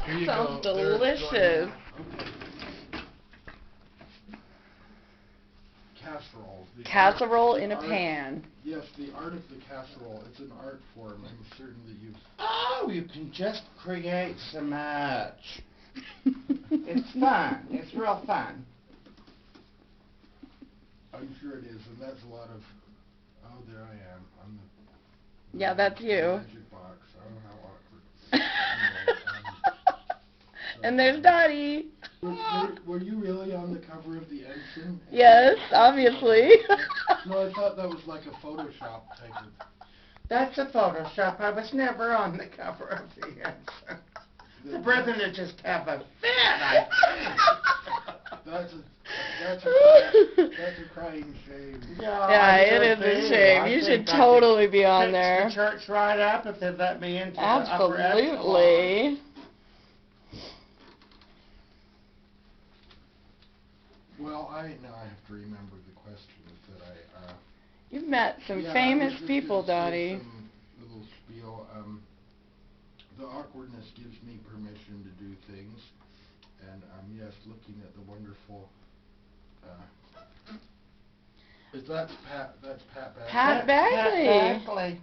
Here you Sounds go. There's delicious. Okay. Casserole. Casserole in a pan. Yes, the art of the casserole. It's an art form. I'm certain that you've... Oh, you can just create so much. It's fun. It's real fun. I'm sure it is, and that's a lot of... Oh, there I am. I'm the... Yeah, that's you. Magic box. Oh, how awkward. And there's Dottie. Were you really on the cover of the Ensign? Yes, obviously. No, I thought that was like a Photoshop type of... That's a Photoshop. I was never on the cover of the Ensign. The brethren would just have a fit, I think. That's a crying shame. Yeah, it is a shame. You should totally be on there. The church right up if they let me into the upper echelon. Absolutely. Well, now I have to remember the questions that I... You've met some yeah, famous I was just people, gonna say Dottie. some little spiel. The awkwardness gives me permission to do things, and yes, looking at the wonderful. That's Pat Bagley. Pat Bagley.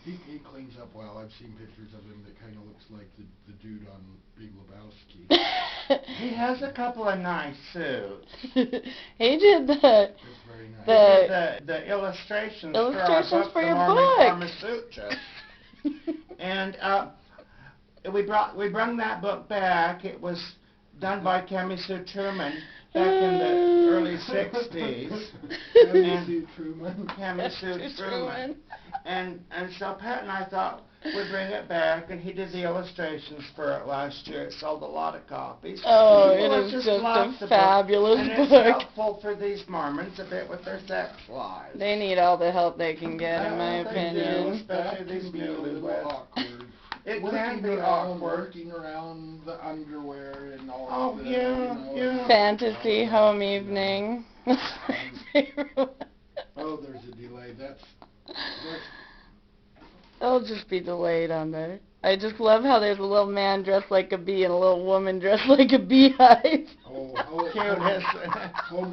He cleans up well. I've seen pictures of him that kind of looks like the dude on Big Lebowski. He has a couple of nice suits. He did It's very nice. The illustrations for your book. book. And we brought that book back. It was done by Cammie Sue Truman back in the early 60s. Cammie Sue Truman. And so Pat and I thought we'd bring it back, and he did the illustrations for it last year. It sold a lot of copies. Oh, People it is just loved the a book. fabulous And book. it's helpful for these Mormons a bit with their sex lives. They need all the help they can get, in my They opinion. do, especially That these can be a little newlyweds. awkward. It can be awkward. Working around the underwear and all Oh, of that. yeah, yeah. Fantasy home evening. Oh, there's a delay. That's It'll just be delayed on there. I just love how there's a little man dressed like a bee and a little woman dressed like a beehive. Home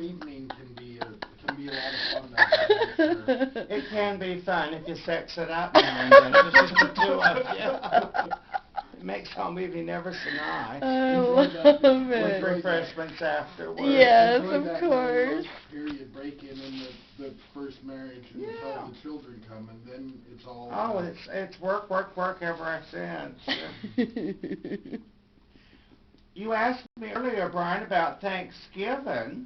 evening can be a lot of fun. That sure. It can be fun if you sex it up now and then. It's just the two of you. It makes home evening ever so nice. I love With it. refreshments afterwards. Yes, Enjoy of that course. Period break in the first marriage until the children come, and then it's all. Oh, it's work ever since. You asked me earlier, Brian, about Thanksgiving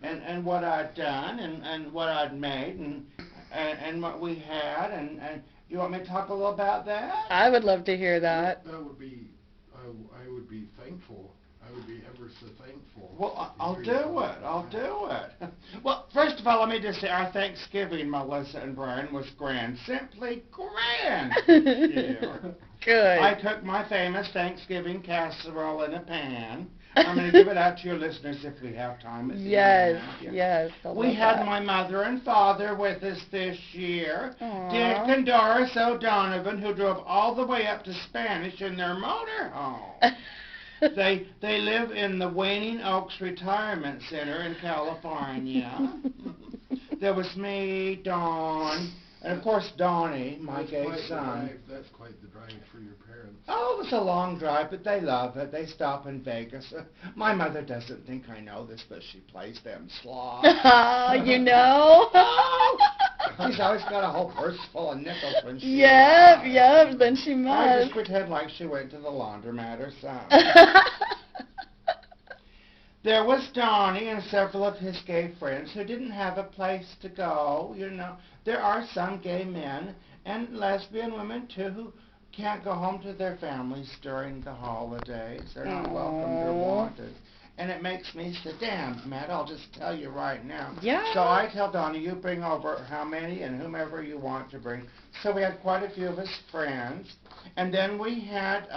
and what I'd done and what I'd made and what we had and you want me to talk a little about that? I would love to hear that. That would be. I would be thankful. I would be ever so thankful. Well, I'll do it. Well, first of all, let me just say our Thanksgiving, Melissa and Brian, was grand. Simply grand. Good. I cooked my famous Thanksgiving casserole in a pan. I'm going to give it out to your listeners if we have time. Yes, yes. We had my mother and father with us this year. Aww. Dick and Doris O'Donovan, who drove all the way up to Spanish in their motorhome. They live in the Waning Oaks Retirement Center in California. There was me, Dawn, and of course Donnie, my gay son. That's quite the drive for your parents. Oh, it was a long drive, but they love it. They stop in Vegas. My mother doesn't think I know this, but she plays them slots. You know? She's always got a whole purse full of nickels when she Yep, then she I must. just pretend like she went to the laundromat or something. There was Donnie and several of his gay friends who didn't have a place to go, you know. There are some gay men and lesbian women, too, who can't go home to their families during the holidays. They're not welcome, they're wanted. And it makes me say, damn, Matt, I'll just tell you right now. Yeah. So I tell Donnie, you bring over how many and whomever you want to bring. So we had quite a few of his friends. And then we had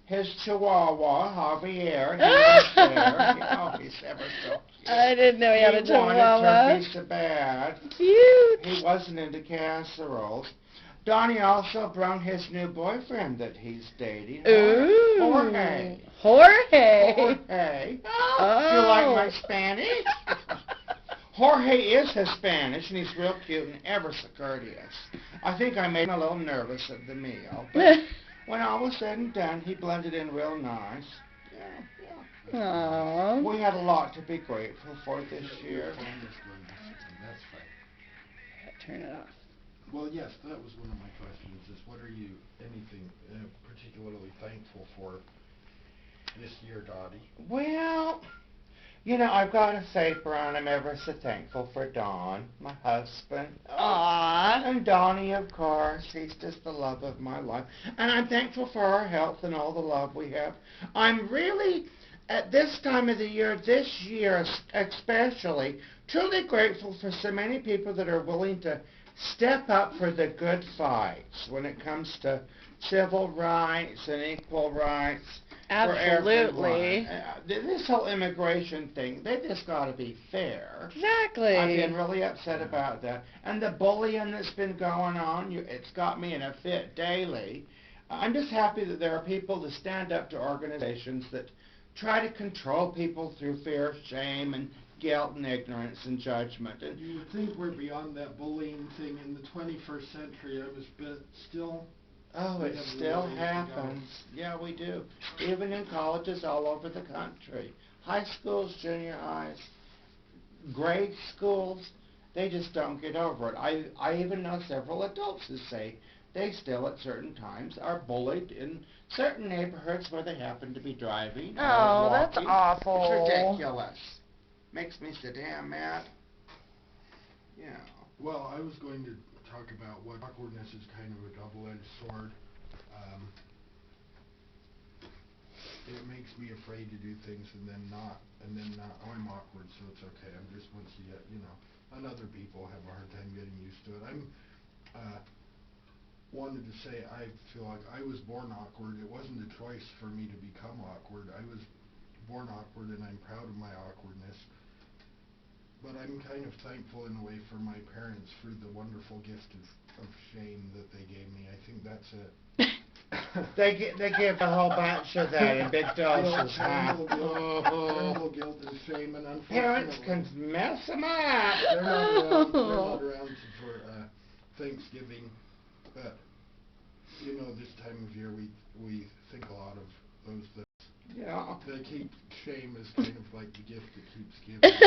his chihuahua, Javier. He was there. Oh, he's ever so cute. I didn't know he had a He wanted chihuahua. turkey so bad. Cute. He wasn't into casseroles. Donnie also brought his new boyfriend that he's dating. Ooh. Jorge. Jorge. Jorge. Oh, do you like my Spanish? Jorge is Hispanic, and he's real cute and ever so courteous. I think I made him a little nervous at the meal, but when all was said and done, he blended in real nice. Yeah. Aww. We had a lot to be grateful for this year. That's fine. Turn it off. Well, yes, that was one of my questions, is what are you, anything particularly thankful for this year, Dottie? Well, you know, I've got to say, Brian, I'm ever so thankful for Don, my husband. Aww. And Donnie, of course. He's just the love of my life. And I'm thankful for our health and all the love we have. I'm really, at this time of the year, this year especially, truly grateful for so many people that are willing to step up for the good fights when it comes to civil rights and equal rights. Absolutely. This whole immigration thing, they just got to be fair. Exactly. I've been really upset about that. And the bullying that's been going on, it's got me in a fit daily. I'm just happy that there are people that stand up to organizations that try to control people through fear, shame, and guilt and ignorance and judgment. And you would think we're beyond that bullying thing in the 21st century. But still... Oh, it still happens. Yeah, we do. Even in colleges all over the country. High schools, junior highs, grade schools, they just don't get over it. I even know several adults who say they still at certain times are bullied in certain neighborhoods where they happen to be driving or Oh, walking. that's awful. It's ridiculous. Makes me so damn mad. Yeah. Well, I was going to talk about what awkwardness is kind of a double-edged sword. It makes me afraid to do things and then not, oh, I'm awkward, so it's okay. I'm just, once you get, and other people have a hard time getting used to it. Wanted to say, I feel like I was born awkward. It wasn't a choice for me to become awkward. I was born awkward, and I'm proud of my awkwardness. But I'm kind of thankful in a way for my parents for the wonderful gift of shame that they gave me. I think that's it. They give a whole bunch of that in big doses, huh? Terrible guilt and shame, and unfortunately... Parents can mess them up. They're not around for Thanksgiving, but, this time of year we think a lot of those that... Yeah. They keep shame as kind of like the gift that keeps giving.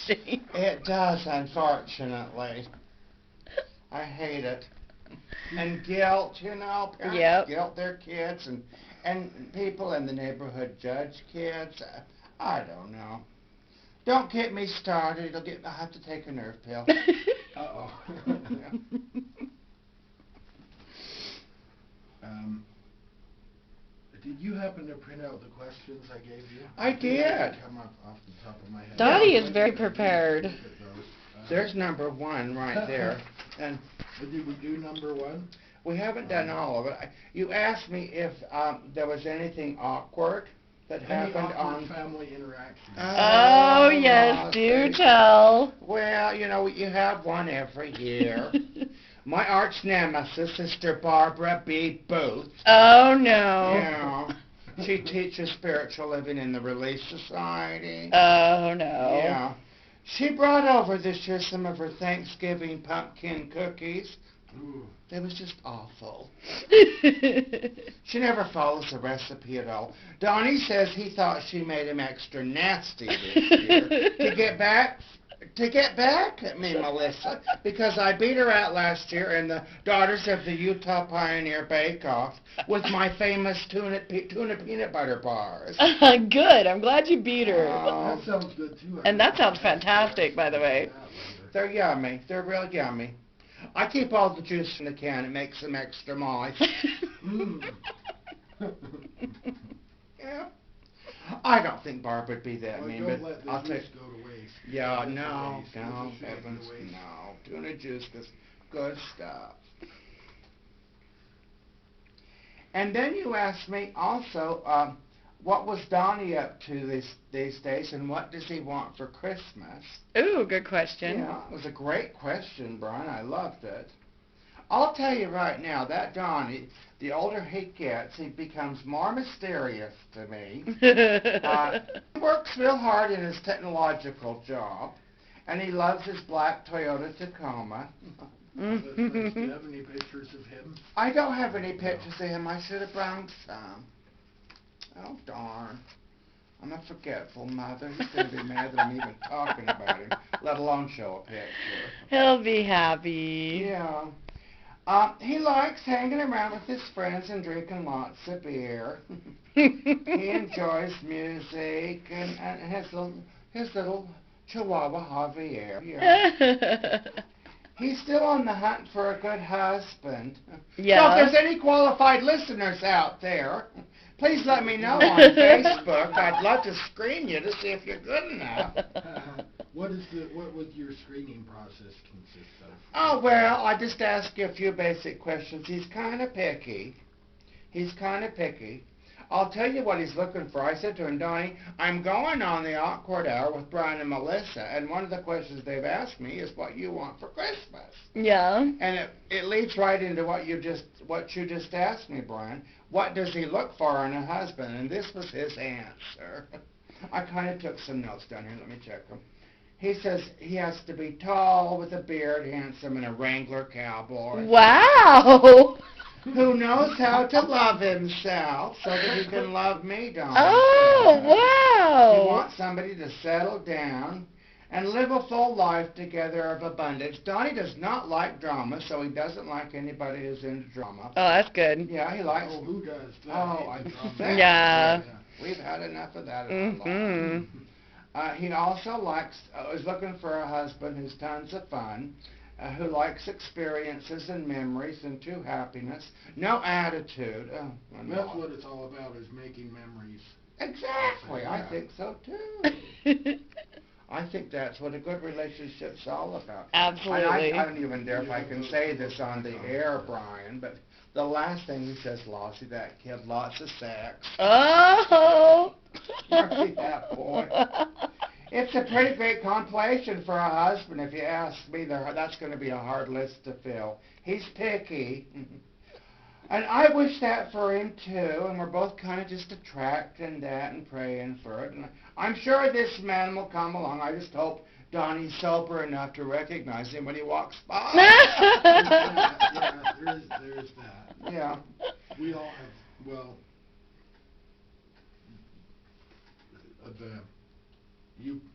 Shame. It does, unfortunately. I hate it. And guilt, parents Yep. guilt their kids, and people in the neighborhood judge kids. I don't know. Don't get me started. I'll have to take a nerve pill. Uh-oh. Did you happen to print out the questions I gave you? I did. Come up off the top of my head. Dottie is very prepared. There's number one right there. And did we do number one? we haven't done all of it. You asked me if there was anything awkward that Any happened awkward on... family interaction? Oh, yes, do tell. Well, you have one every year. My arch nemesis, Sister Barbara B. Booth. Oh, no. Yeah. She teaches spiritual living in the Relief Society. Oh, no. Yeah. She brought over this year some of her Thanksgiving pumpkin cookies. Ooh. They was just awful. She never follows the recipe at all. Donnie says he thought she made him extra nasty this year to get back at me, Melissa, because I beat her out last year in the Daughters of the Utah Pioneer Bake Off with my famous tuna peanut butter bars. Good. I'm glad you beat her. That sounds good too. And that sounds fantastic, by the way. They're yummy. They're real yummy. I keep all the juice in the can. It makes them extra moist. Yeah. I don't think Barb would be that mean, but I'll take... go to waste. Yeah, no, heavens, no. Tuna juice is good stuff. And then you asked me also, what was Donnie up to these days, and what does he want for Christmas? Ooh, good question. Yeah, it was a great question, Brian. I loved it. I'll tell you right now, that Donnie, the older he gets, he becomes more mysterious to me. He works real hard in his technological job, and he loves his black Toyota Tacoma. That's nice. Do you have any pictures of him? I don't have any pictures of him. I should have brought some. Oh, darn. I'm a forgetful mother. He's going to be mad that I'm even talking about him, let alone show a picture. He'll be happy. Yeah. He likes hanging around with his friends and drinking lots of beer. He enjoys music and his little Chihuahua Javier. Yeah. He's still on the hunt for a good husband. Yeah. So if there's any qualified listeners out there, please let me know on Facebook. I'd love to screen you to see if you're good enough. What would your screening process consist of? Oh, well, I just ask you a few basic questions. He's kind of picky. I'll tell you what he's looking for. I said to him, Donnie, I'm going on the awkward hour with Brian and Melissa, and one of the questions they've asked me is what you want for Christmas. Yeah. And it leads right into what you just asked me, Brian. What does he look for in a husband? And this was his answer. I kind of took some notes down here. Let me check them. He says he has to be tall, with a beard, handsome, and a Wrangler cowboy. Wow. Who knows how to love himself so that he can love me, Donnie. Oh, He wow. wants somebody to settle down and live a full life together of abundance. Donnie does not like drama, so he doesn't like anybody who's into drama. Oh, that's good. Yeah, he likes... Oh, who does that? Oh, I Drama. Yeah. We've had enough of that in our life. He also is looking for a husband who's tons of fun, who likes experiences and memories and true happiness. No attitude. That's what it's all about, is making memories. Exactly. I think so, too. I think that's what a good relationship's all about. Absolutely. And I don't even dare if I can say this on the air, Brian, but the last thing he says, Lossie, that kid, lots of sex. Oh. Mercy, that boy. It's a pretty great compilation for a husband, if you ask me. That's going to be a hard list to fill. He's picky. And I wish that for him, too, and we're both kind of just attracting that and praying for it. And I'm sure this man will come along. I just hope Donnie's sober enough to recognize him when he walks by. Yeah, there's that. Yeah. We all have, well,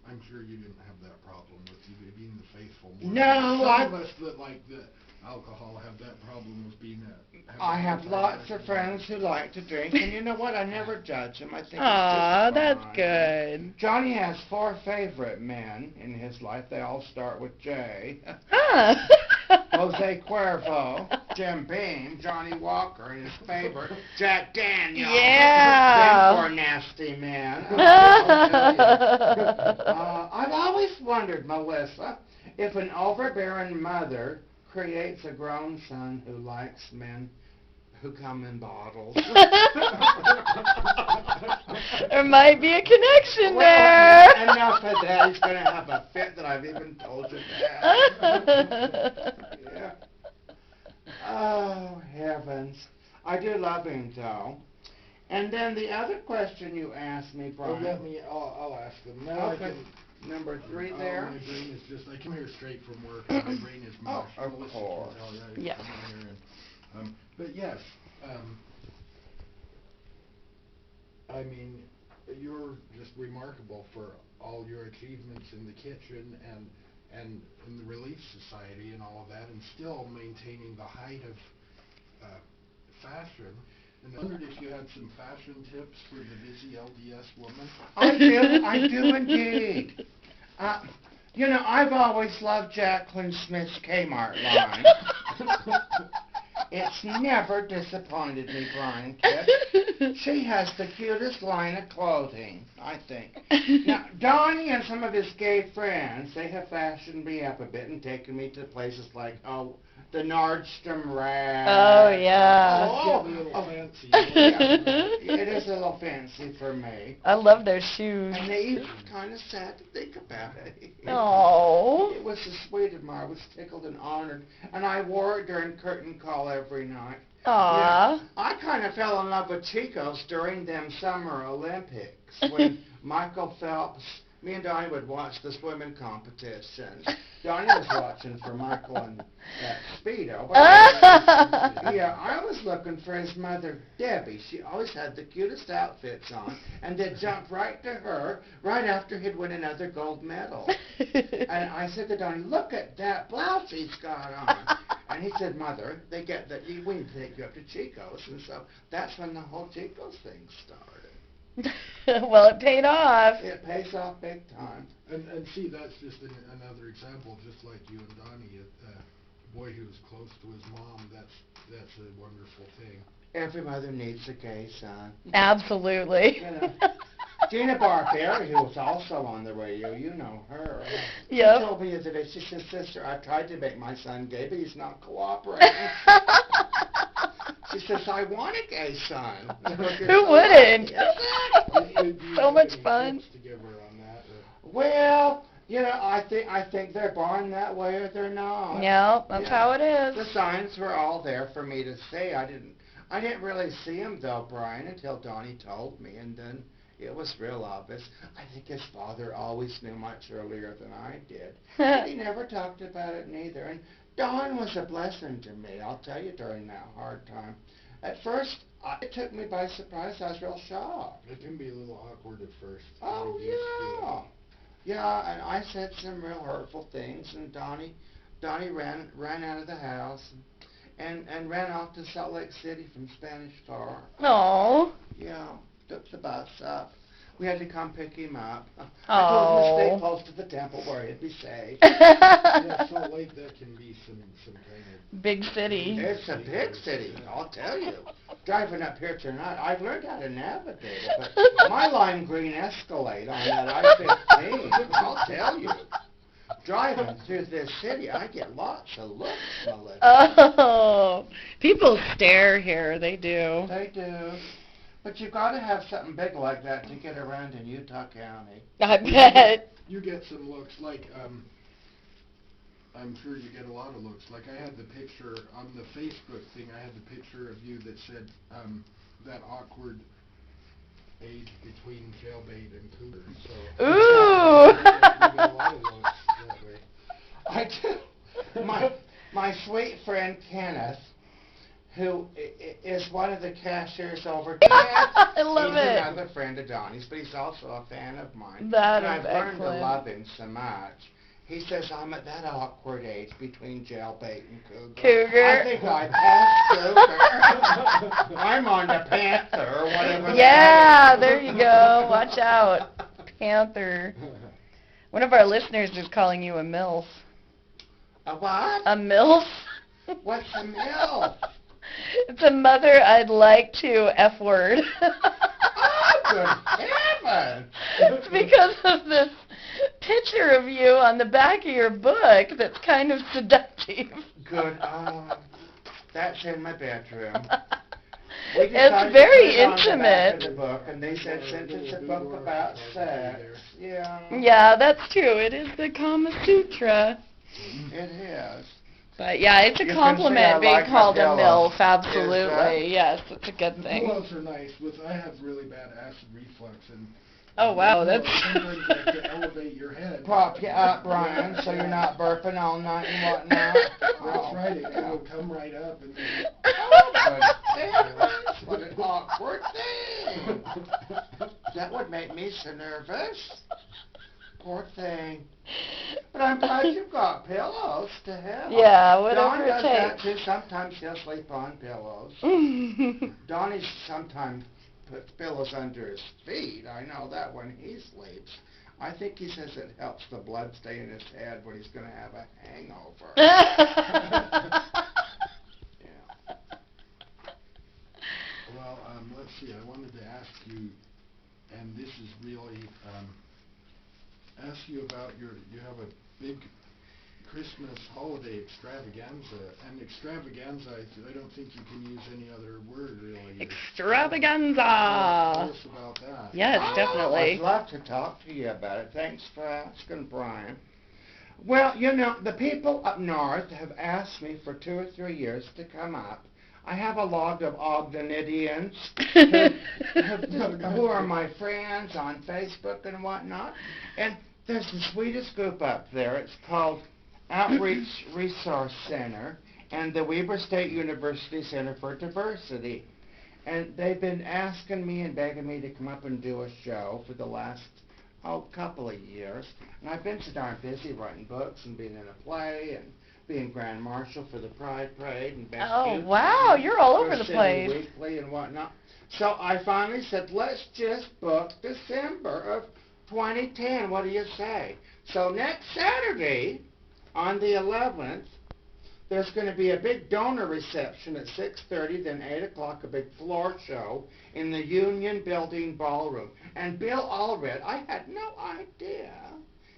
I'm sure you didn't have that problem with you being the faithful one. No, Some of us that like the alcohol have that problem with being I have lots of friends who like to drink, and you know what? I never judge them. I think Aw, it's just that's fine. good. Johnny has 4 favorite men in his life. They all start with J. Huh. Jose Cuervo, Jim Beam, Johnny Walker, and his favorite, Jack Daniels. Yeah. Them 4 nasty men. I've always wondered, Melissa, if an overbearing mother creates a grown son who likes men who come in bottles. There might be a connection there. Enough of that. He's going to have a fit that I've even told you that. Yeah. Oh, heavens. I do love him, though. And then the other question you asked me, Brian. I'll ask them. Now Okay. Number 3 there. My brain is just, I come here straight from work, and my brain is mush. Of Melissa can course. tell you, I Yeah. come in here and, but yes, I mean, you're just remarkable for all your achievements in the kitchen and in the Relief Society and all of that, and still maintaining the height of fashion. And I wondered if you had some fashion tips for the busy LDS woman. I do indeed. You know, I've always loved Jacqueline Smith's Kmart line. It's never disappointed me, Brian Kit. She has the cutest line of clothing, I think. Now, Donnie and some of his gay friends, they have fashioned me up a bit and taken me to places like, the Nordstrom rack. Oh, yeah. Oh, Getting a little fancy. it is a little fancy for me. I love their shoes. And they even kind of sad to think about it. Oh. It was so sweet of me. I was tickled and honored. And I wore it during curtain call every night. Aw. Yeah, I kind of fell in love with Chico's during them Summer Olympics when Michael Phelps, me and Donnie would watch the swimming competitions. Donnie was watching for Michael and that Speedo. Yeah, I was looking for his mother, Debbie. She always had the cutest outfits on, and they'd jump right to her right after he'd win another gold medal. And I said to Donnie, look at that blouse he's got on. And he said, Mother, we need to take you up to Chico's. And so that's when the whole Chico's thing started. Well, it paid off. It pays off big time. And see, that's just another example, just like you and Donnie, a boy who's close to his mom, that's a wonderful thing. Every mother needs a gay son. Absolutely. You know, Gina Barberi, who was also on the radio, you know her. Yep. She told me the other day, she said, Sister, I tried to make my son gay, but he's not cooperating. She says, I want a gay son. Who wouldn't? Exactly. So much fun. To give her on that, Well, you know, I think they're born that way or they're not. Yeah, that's how it The is. signs were all there for me to see. I didn't really see them though, Brian, until Donnie told me, and then it was real obvious. I think his father always knew much earlier than I did. But he never talked about it neither. And Don was a blessing to me, I'll tell you, during that hard time. At first, it took me by surprise. I was real shocked. it can be a little awkward at first. Oh, Getting used to yeah. Yeah, and I said some real hurtful things, and Donnie ran out of the house and ran off to Salt Lake City from Spanish Car. Oh. Yeah, took the bus up. We had to come pick him up. I told him to stay close to the temple where he'd be safe. Yeah, Salt Lake, that can be some kind of... Big city. It's a big city, I'll tell you. Driving up here tonight, I've learned how to navigate it, but my lime green Escalade on that I-15, I'll tell you. Driving through this city, I get lots of looks, Melissa. Oh. People stare here, they do. They do. But you've got to have something big like that to get around in Utah County. I bet. You get some looks, like, I'm sure you get a lot of looks. Like, I had the picture on the Facebook thing, I had the picture of you that said, that awkward age between jailbait and cougar. So, Ooh. you get a lot of looks that way. I do. My sweet friend Kenneth, who is one of the cashiers over there. I love he's it. another friend of Donnie's, but he's also a fan of mine. That and is I've learned to excellent. love him so much. He says I'm at that awkward age between jailbait and cougar. Cougar. I think I passed cougar. I'm on the panther or whatever. Yeah, there you go. Watch out. Panther. One of our listeners is calling you a MILF. A what? A MILF? What's a MILF? It's a mother I'd like to F word. Oh, good heavens! It's because of this picture of you on the back of your book that's kind of seductive. Good. That's in my bedroom. It's very intimate. The book, and they said since it's a book about sex, yeah. Yeah, that's true. It is the Kama Sutra. It is. But yeah, it's a You can compliment say I being like my called a pillow. MILF, absolutely. Yes, it's a good The thing. pillows are nice. I have really bad acid reflux, and Oh wow, that's sometimes you have to elevate your head. Prop you up, Brian, so you're not burping all night and whatnot. That's right. It'll come right up, and then Oh, good heavens, what an awkward thing. That would make me so nervous. Poor thing. But I'm glad you've got pillows to help. Yeah, whatever Don it does that takes. too. Sometimes he'll sleep on pillows. Donnie sometimes puts pillows under his feet. I know that when he sleeps. I think he says it helps the blood stay in his head when he's going to have a hangover. Yeah. well, let's see. I wanted to ask you, and this is really ask you about you have a big Christmas holiday extravaganza, and extravaganza, I don't think you can use any other word really. Extravaganza! Tell us about that. Yes, definitely. I'd love to talk to you about it. Thanks for asking, Brian. Well, you know, the people up north have asked me for 2 or 3 years to come up. I have a log of Ogdenidians who are my friends on Facebook and whatnot. And there's the sweetest group up there. It's called Outreach Resource Center and the Weber State University Center for Diversity. And they've been asking me and begging me to come up and do a show for the last, couple of years. And I've been so darn busy writing books and being in a play and being Grand Marshal for the Pride Parade and Best Youth Wow, you're all over for the City place. Weekly and whatnot. So I finally said, let's just book December of 2010. What do you say? So next Saturday, on the 11th, there's going to be a big donor reception at 6:30, then 8 o'clock, a big floor show in the Union Building Ballroom. And Bill Allred, I had no idea.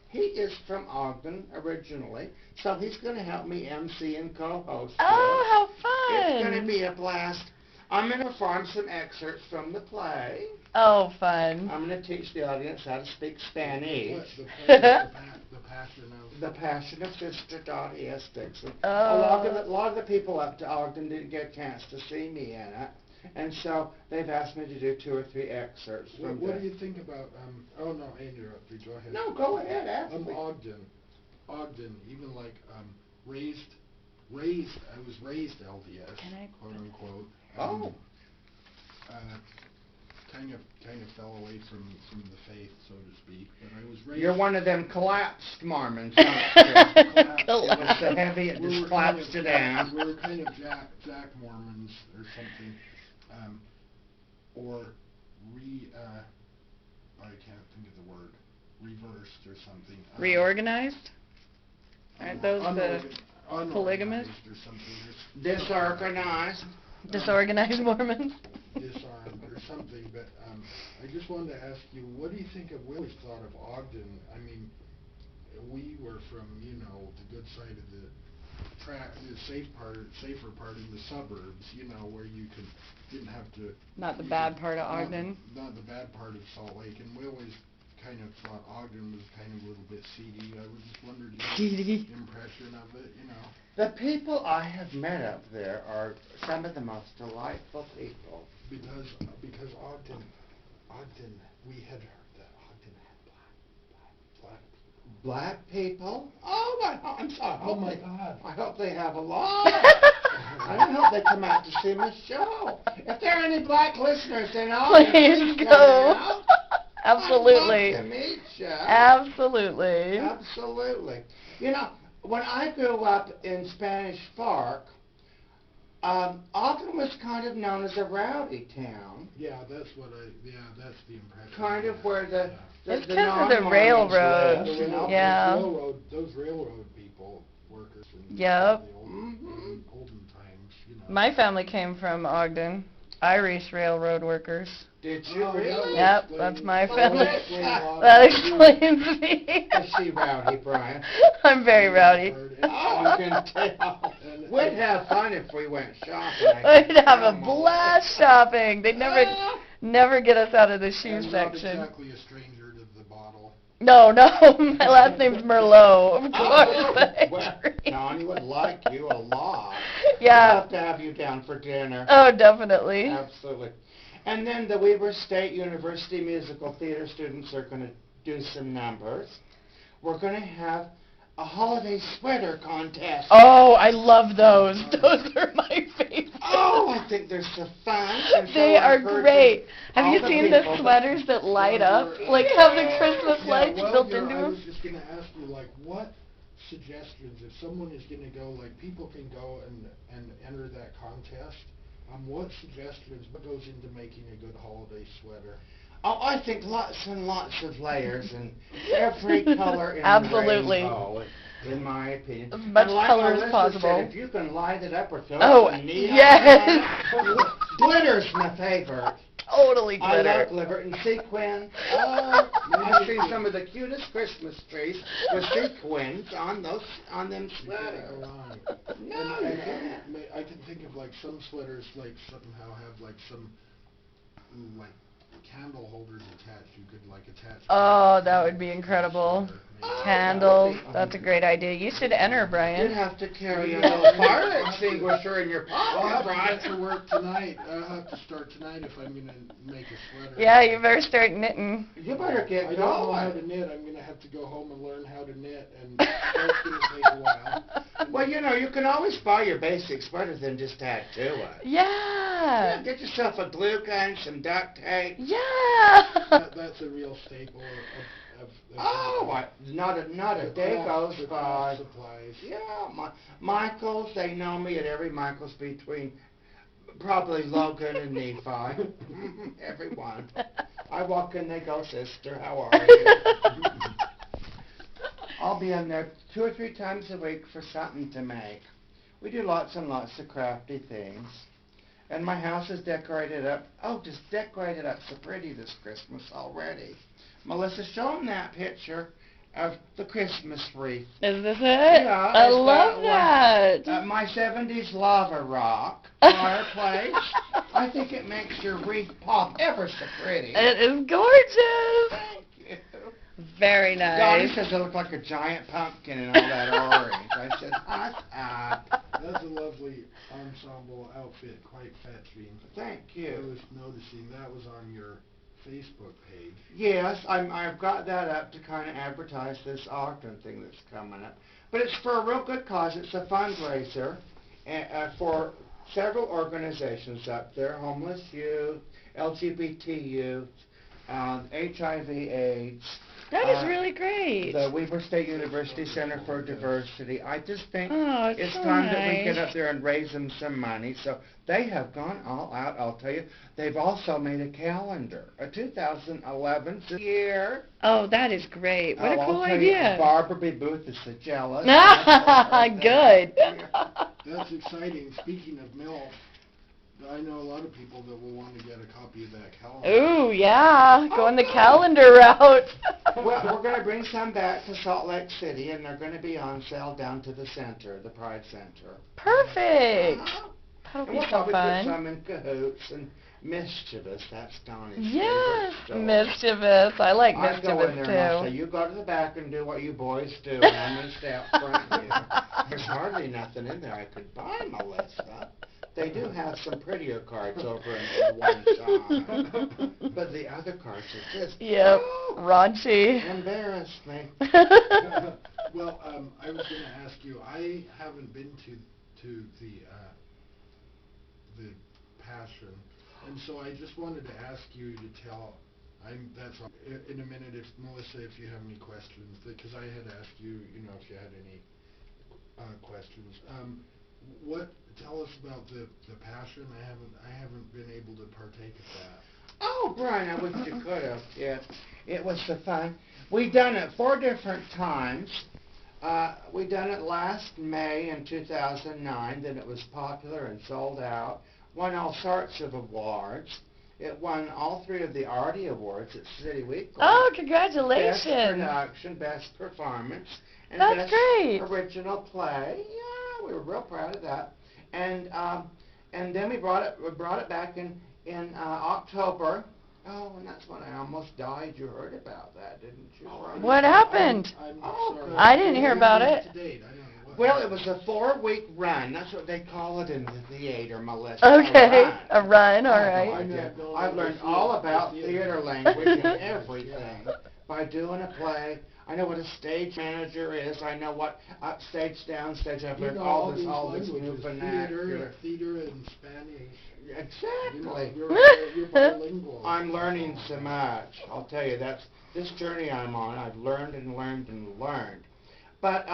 He is from Ogden originally, so he's going to help me MC and co-host. Oh, how fun! It's going to be a blast. I'm going to perform some excerpts from the play. Oh, fun. I'm going to teach the audience how to speak Spanish. The passion of... The Passion of Sister Dottie S. Dixon. Oh. A lot of the people up to Ogden didn't get a chance to see me in it, and so they've asked me to do 2 or 3 excerpts from What do you think about, oh no, I interrupted, go ahead. No, go ahead, ask me. Ogden, even like, I was raised LDS, quote unquote. Kind of fell away from the faith, so to speak. But I was raised. You're one of them collapsed Mormons, aren't you? It was so heavy it just collapsed you down. We were kind of Jack Mormons or something, or I can't think of the word, reversed or something. Reorganized? Aren't those the polygamists? Or something. Disorganized. Disorganized Mormons? Disarmed or something, but I just wanted to ask you, what do you think of, we always thought of Ogden, I mean, we were from, the good side of the safer part in the suburbs, where you didn't have to... Not the bad part of Ogden? Not the bad part of Salt Lake, and we always kind of thought Ogden was kind of a little bit seedy. I was just wondering your impression of it, The people I have met up there are some of the most delightful people. Because Ogden, we had heard that Ogden had black people. Black people? Oh, I'm sorry. Oh my God. I hope they have a lot. I hope they come out to see my show. If there are any black listeners in Ogden, Please come go. out. Absolutely. I'd love to meet you. Absolutely. Absolutely. When I grew up in Spanish Fork, Ogden was kind of known as a rowdy town. Yeah, that's the impression. Kind of where the It's the because of the non-Mormons railroad. lived, Yeah. Those railroad people, workers in Yep. the olden times, My family came from Ogden. Irish railroad workers. Did you Oh, really? Yep, explains- that's my Well, family. that's That explains me. Is she rowdy, Brian? I'm very rowdy. Oh, I can tell. We'd have fun if we went shopping. We'd have a blast shopping. They'd never get us out of the shoe And section. not exactly a stranger to the bottle. No, my last name's Merlot. Of course. Well, Donnie would like you a lot. Yeah. We'd love to have you down for dinner. Oh, definitely. Absolutely. And then the Weber State University Musical Theater students are going to do some numbers. We're going to have a holiday sweater contest. Oh, I love those. Those are my favorite. Oh, I think they're so fun. And so They are I've heard great. from Have all you the seen the people that- sweaters that light up? Like have the Christmas Yeah, lights well, built you know, into I them? was just going to ask you, like, what suggestions, if someone is going to go, like, people can go and enter that contest, what suggestions, what goes into making a good holiday sweater? Oh, I think lots and lots of layers and every color in Absolutely. the rainbow, in my opinion. As much And like color as Melissa possible. Said, if you can light it up or fill Oh, it with neon, yes. glitter's my favorite. totally I glitter. love glitter and sequins. Oh, I've seen some of the cutest Christmas trees with sequins on them sweaters. No, I can think of like some sweaters like somehow have like some like candle holders attached. You could like attach. Oh, that would be incredible. Sweater, maybe. Candles, that's a great idea. You should enter, You'd Brian. have to carry a little fire extinguisher in your I'll have pocket, to Brian. get to work tonight. I'll have to start tonight if I'm gonna make a sweater. Yeah, you better start knitting. You better get I don't know how going. to knit. I'm gonna have to go home and learn how to knit, and that's gonna take a while. Well, you can always buy your basic sweater, then just tattoo it. Yeah, Yeah. get yourself a glue gun, some duct tape. Yeah. That's a real staple of Oh, not a day goes the by. craft supplies. Yeah, Michaels, they know me at every Michaels between probably Logan and Nephi. Everyone. I walk in, they go, sister, how are you? I'll be in there 2 or 3 times a week for something to make. We do lots and lots of crafty things. And my house is decorated up. Oh, just decorated up so pretty this Christmas already. Melissa, show them that picture of the Christmas wreath. Is this it? Yeah, I it's love got that. my 70s lava rock fireplace. I think it makes your wreath pop ever so pretty. It is gorgeous. Thank you. Very Dottie nice. says it looked like a giant pumpkin and all that orange. I said, That's a lovely ensemble outfit, quite fetching. thank I you. was noticing that was on your Facebook page. Yes, I've got that up to kind of advertise this auction thing that's coming up. But it's for a real good cause. It's a fundraiser for several organizations up there, homeless youth, LGBT youth, HIV/AIDS. That is really great. The Weber State University Center for Diversity. I just think Oh, it's so time nice. that we get up there and raise them some money. So they have gone all out, I'll tell you. They've also made a calendar, a 2011 year. Oh, that is great. What a I'll cool tell you, idea. Barbara B. Booth is so jealous. Good. That's exciting. Speaking of MILF, I know a lot of people that will want to get a copy of that calendar. Ooh, yeah. Going the calendar route. Well, we're going to bring some back to Salt Lake City, and they're going to be on sale down to the center, the Pride Center. Perfect. That'll And be we'll so probably fun. put some in cahoots and mischievous. That's Donnie's Yes, favorite store. mischievous. I like I go in mischievous there and I'll say, too. you go to the back and do what you boys do, and I'm going to stay out front here. There's hardly nothing in there I could buy, Melissa. They do have some prettier cards over in one side, but the other cards are just Yep, raunchy. embarrass me. Well, I was going to ask you. I haven't been to the Passion, and so I just wanted to ask you to tell. That's all. In a minute, if Melissa, if you have any questions, because I had asked you, if you had any questions. Tell us about the Passion. I haven't been able to partake of that. Oh, Brian, I wish you could have. Yeah, it was so fun. We done it 4 different times. We done it last May in 2009. Then it was popular and sold out. Won all sorts of awards. It won all 3 of the Artie Awards at City Weekly. Oh, Best congratulations. production, best performance, and That's best great. original play. Yeah, we were real proud of that. And then we brought it back in October. Oh, and that's when I almost died. You heard about that, didn't you? Ron? What happened? I'm Oh, sorry. good. I didn't hear about it. To date, I don't know what Well, it happened. was a 4-week run. That's what they call it in the theater, Melissa. Okay, A a run, all I have right. no idea. I know I've the learned theater- all about the theater theater. language and everything by doing a play. I know what a stage manager is. I know what upstage, downstage. I've You learned know all these this new languages, vernacular. theater and Spanish. Exactly. You're bilingual. I'm learning so much. I'll tell you, that's this journey I'm on. I've learned and learned and learned. But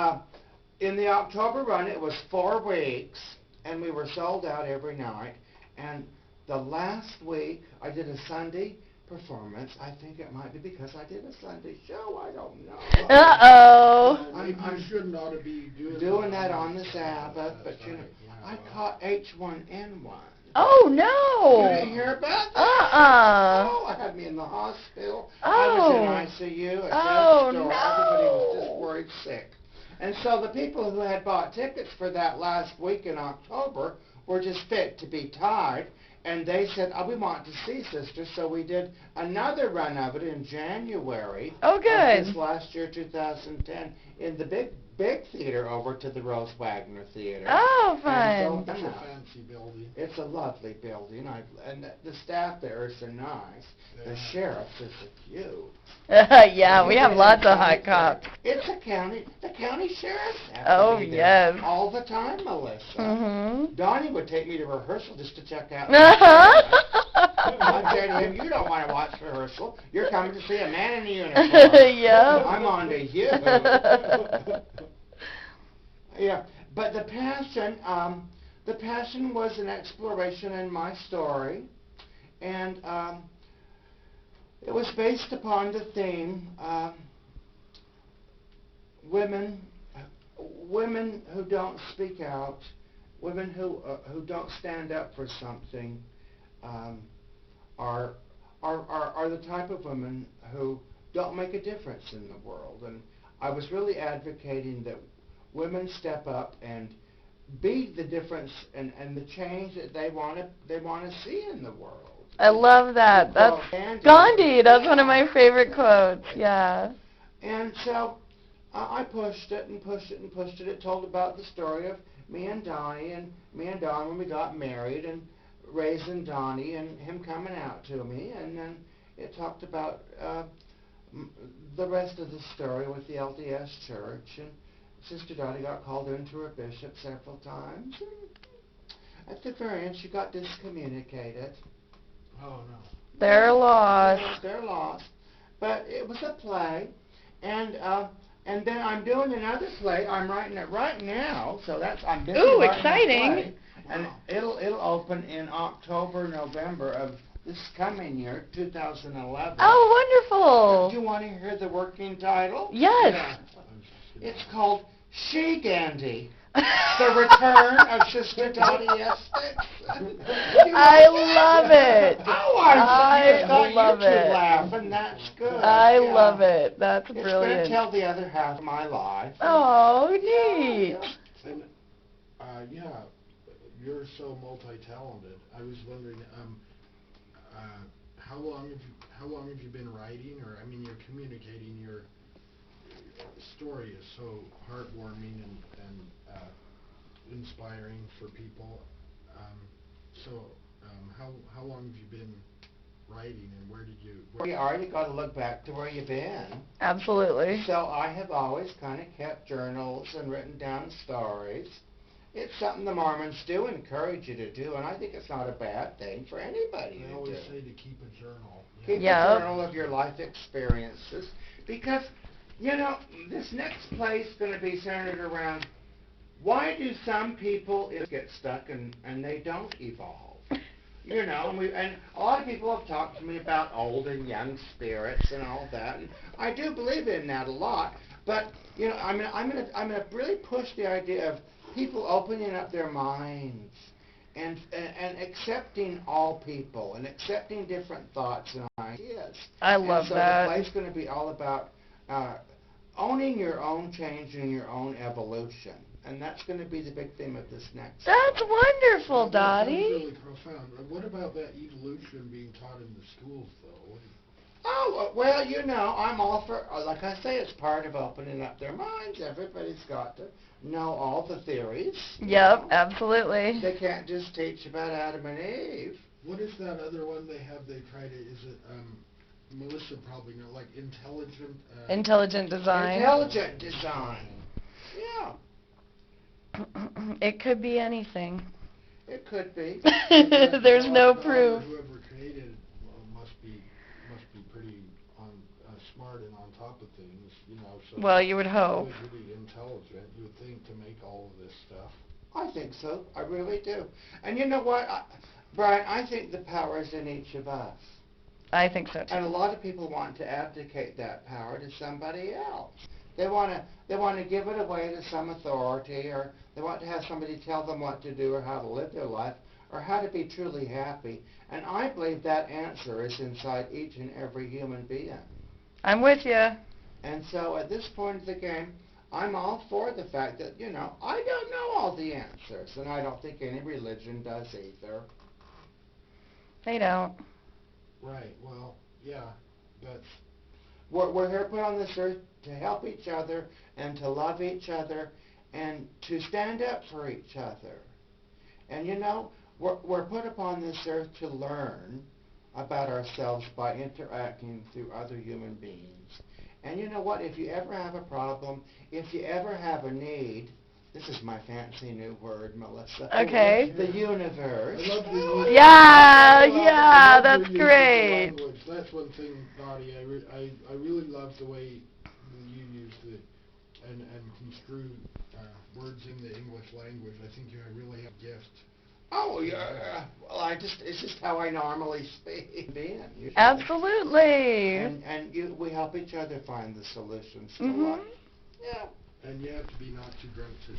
in the October run, it was 4 weeks, and we were sold out every night. And the last week, I did a Sunday performance. I think it might be because I did a Sunday show. I don't know. Uh-oh. Maybe you shouldn't ought to be Doing that on the Sabbath, but That's you know, right, yeah, I well. caught H1N1. Oh, You no. didn't hear about that? Oh, I had me in the hospital. I was in ICU, a death store. Everybody was just worried sick. And so the people who had bought tickets for that last week in October were just fit to be tied. And they said, oh, we want to see Sister. So we did another run of it in January. Oh, good. Of this last year, 2010, in the big theater over to the Rose Wagner Theater. Oh, fun. It's a fancy building. It's a lovely building, and the staff there is so nice. Yeah. The sheriff is so cute. Yeah, we have lots of hot cops. It's the county sheriff's deputy. Oh, there yes. all the time, Melissa. Mm-hmm. Donnie would take me to rehearsal just to check out. Uh-huh. I'd say to him, you don't want to watch rehearsal. You're coming to see a man in a uniform. Yeah. I'm on to you. Yeah, but the passion was an exploration in my story, and it was based upon the theme women who don't speak out, women who don't stand up for something, are the type of women who don't make a difference in the world. And I was really advocating that women step up and be the difference and the change that they want to see in the world. I love that. That's Gandhi. That's one of my favorite quotes. Yeah. And so I pushed it and pushed it and pushed it. It told about the story of me and Donnie and Don when we got married and raising Donnie and him coming out to me. And then it talked about the rest of the story with the LDS Church. And Sister Dottie got called into her bishop several times. At the very end, she got discommunicated. Oh, no. They're lost. Yeah, they're lost. But it was a play. And then I'm doing another play. I'm writing it right now. So I'm busy Ooh, writing exciting. the play. And it'll open in October, November of this coming year, 2011. Oh, wonderful. Do you want to hear the working title? Yes. Yeah. It's called She Gandhi. The Return of Sister Dottie S. Dixon. I love it. Oh, I love you two it. laughing. That's good. I love it. That's It's brilliant. going to tell the other half of my life. Oh, neat. And, yeah, you're so multi-talented. I was wondering, how long have you been writing? Or, I mean, you're communicating your story is so heartwarming and inspiring for people. How long have you been writing, and where did you? You already got to look back to where you've been. Absolutely. So I have always kind of kept journals and written down stories. It's something the Mormons do encourage you to do, and I think it's not a bad thing for anybody to do. I always say to keep a journal. Keep a journal of your life experiences, because, you know, this next play is going to be centered around why do some people get stuck and they don't evolve? You know, and a lot of people have talked to me about old and young spirits and all that, and I do believe in that a lot. But you know, I'm gonna really push the idea of people opening up their minds and accepting all people and accepting different thoughts and ideas. I love that. So the play's going to be all about owning your own change and your own evolution. And that's going to be the big theme of this next. That's wonderful, That sounds Dottie. really profound. What about that evolution being taught in the schools, though? Oh, well, you know, I'm all for, like I say, it's part of opening up their minds. Everybody's got to know all the theories. Yep, absolutely. They can't just teach about Adam and Eve. What is that other one they have? They try to, is it, Melissa probably know, like intelligent... Intelligent design. Intelligent design. Yeah. It could be anything. It could be. There's no proof. Whoever created it must be pretty smart and on top of things, you know. So Well, you would hope. Pretty intelligent, you would think, to make all of this stuff. I think so. I really do. And you know what, Brian? I think the power is in each of us. I think so too. And a lot of people want to abdicate that power to somebody else. They want to give it away to some authority, or they want to have somebody tell them what to do or how to live their life, or how to be truly happy. And I believe that answer is inside each and every human being. I'm with you. And so at this point of the game, I'm all for the fact that, I don't know all the answers, and I don't think any religion does either. They don't. Right, well, yeah, that's... We're here put on this earth to help each other and to love each other and to stand up for each other. And we're put upon this earth to learn about ourselves by interacting through other human beings. And you know what? If you ever have a problem, if you ever have a need, this is my fancy new word, Melissa. Okay. The universe. I love your use. Yeah, that's your use of great. language. That's one thing, Dottie. I really love the way you use and construe words in the English language. I think you really have a gift. Oh, yeah. Well, it's just how I normally speak. Absolutely. And we help each other find the solutions to Mhm. life. Yeah. And you have to be not too drunk to